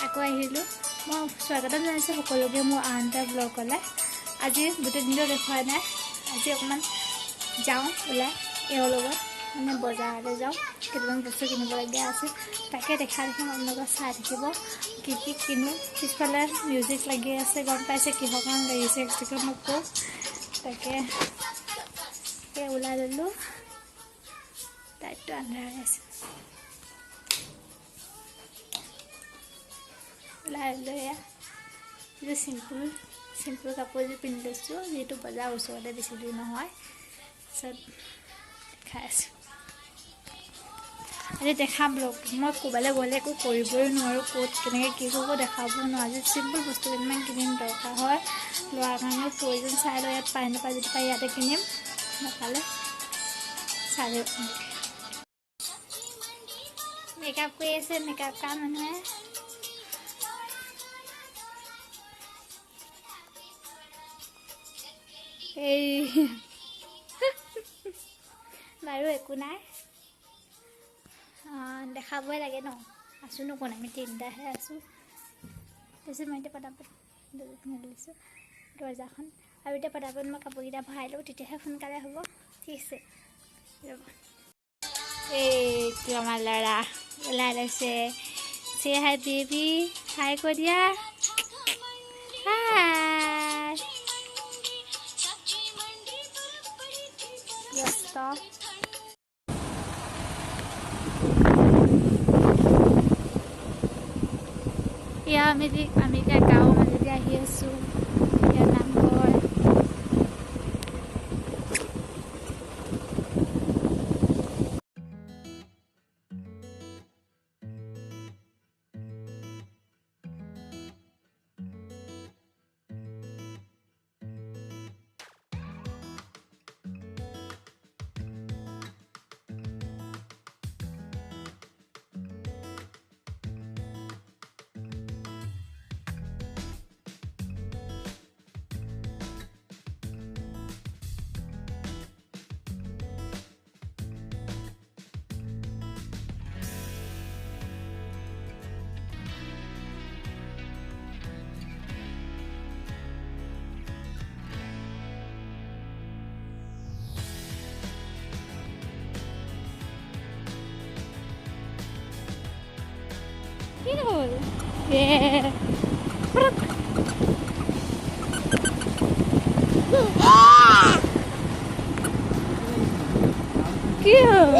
আকৌ আহিলোঁ। মই স্বাগতম জনাইছোঁ সকলোকে মোৰ আন এটা ব্লগলৈ। আজি গোটেই দিনটো দেখুৱাই নাই, আজি অকণমান যাওঁ ওলাই এওঁৰ লগত, মানে বজাৰলৈ যাওঁ, কেইটামান বস্তু কিনিবলগীয়া আছে, তাকে দেখা আপোনালোকে চাই থাকিব কি কি কিনো। পিছফালে মিউজিক লাগি আছে, গম পাইছে কিহৰ কাৰণে লাগিছে একচুৱেলি মোক কওঁ। তাকে ওলাই ল'লোঁ, তাইতো আন্ধাৰ আছে, ওলাই লৈ এয়া চিম্পুল কাপোৰ এযোৰ পিন্ধি লৈছোঁ, যিহেতু বজাৰ ওচৰতে বেছি দূৰ নহয়। তাৰপিছত খাই আছোঁ আজি দেখাম ব্লগ। মই ক'ৰবালৈ গ'লে একো কৰিবই নোৱাৰোঁ, ক'ত কেনেকৈ কি কৰিব দেখাব নোৱাৰোঁ। আজি চিম্পুল বস্তু কেইটামান কিনিম, দৰকাৰ হয় লোৱাৰ কাৰণে প্ৰয়োজন চাই লৈ ইয়াত পাই নাপায়, যদি পাই ইয়াতে কিনিম, নাপালে চাই লৈ মেকআপ কৰি আছে, মেকআপ কৰা মানুহে। এই বাৰু একো নাই, দেখাবই লাগে ন, আছোঁ ন কোন, আমি তিনিটাহে আছোঁ। তাৰপিছত মই এতিয়া পটাপট লৈছোঁ দৰ্জাখন, আৰু এতিয়া পটাপট মই কাপোৰকেইটা ভৰাই লওঁ, তেতিয়াহে সোনকালে হ'ব। ঠিক আছে ৰ'ব। এইটো আমাৰ ল'ৰা ওলাই লৈছে, চে হাই বেবি, হাই কৈ দিয়া, হাই। ব্যস্ত এয়া আমি এতিয়া গাঁৱৰ মাজেদি আহি আছোঁ, ইয়াৰ নামঘৰ। কি হ'ল কি হ'ল,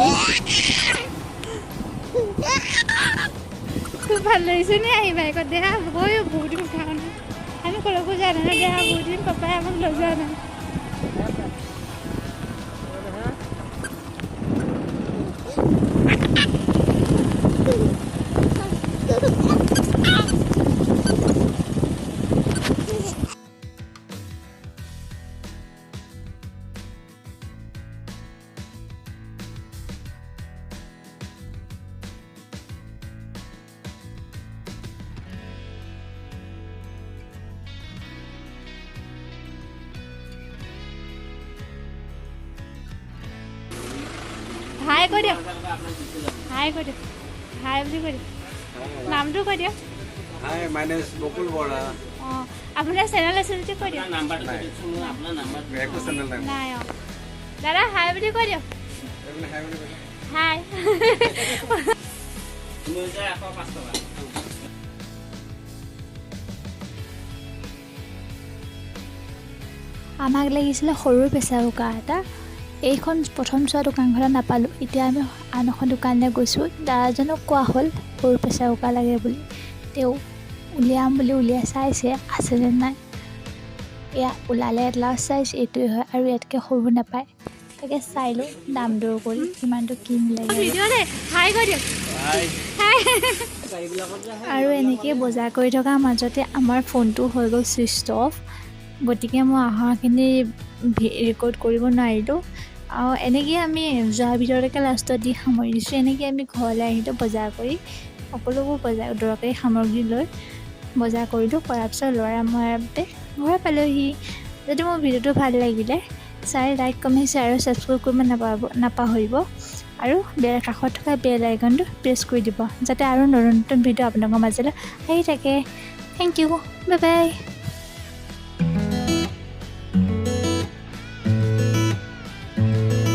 খুব ভাল লাগিছে নে আহি বাইকত? দেহা হৈ বহুত দিন উঠা নাই, আমি কলৈকো যোৱা নাই, দেহা বহুত দিন পাপাই আমাক লৈ যোৱা নাই। হাই কৈ দিয়ক, হাই কৈ দিয়ক, হাই বুলি কৈ দিয়ক, নামটো কৈ দিয়ক। হাই, মাই নেম ইজ বকুল বৰা। অঁ, আপোনাৰ চেনেল আছে যদি কৈ দিয়ক। একো চেনেল নাই। নাই অঁ, দাদা হাই বুলি কৈ দিয়ক। হাই। আমাক লাগিছিলে সৰু প্ৰেছাৰ কুকাৰ এটা। এইখন প্ৰথম চোৱা দোকানখনত নাপালোঁ, এতিয়া আমি আন এখন দোকানলৈ গৈছোঁ। দাদাজনক কোৱা হ'ল সৰু প্ৰেছাৰ কুকাৰ লাগে বুলি, তেওঁ উলিয়াম বুলি উলিয়াই চাইছে আছে নে নাই। এয়া ওলালে এট লাষ্ট চাইজ এইটোৱে হয়, আৰু ইয়াতকৈ সৰু নাপায়। তাকে চাই লওঁ দাম দৰ কৰি কিমানটো কি মিলেগৈ। আৰু এনেকৈ বজাৰ কৰি থকাৰ মাজতে আমাৰ ফোনটো হৈ গ'ল ছুইচ অফ, গতিকে মই অহাখিনি ৰেকৰ্ড কৰিব নোৱাৰিলোঁ। আৰু এনেকৈ আমি যোৱাৰ ভিতৰলৈকে লাষ্টত দি সামৰি দিছোঁ। এনেকৈ আমি ঘৰলৈ আহিলোঁ বজাৰ কৰি, সকলোবোৰ বজাৰ দৰকাৰী সামগ্ৰী লৈ বজাৰ কৰিলোঁ। কৰাৰ পিছত ল'ৰা মই ঘৰ পালোঁহি। যদি মোৰ ভিডিঅ'টো ভাল লাগিলে চাই লাইক, কমেণ্ট, শ্বেয়াৰ আৰু ছাবস্ক্ৰাইব কৰিব নাপাহৰিব। আৰু কাষত থকা বেল আইকনটো প্ৰেছ কৰি দিব যাতে আৰু নতুন নতুন ভিডিঅ' আপোনালোকৰ মাজলৈ আহি থাকে। Thank you, bye by.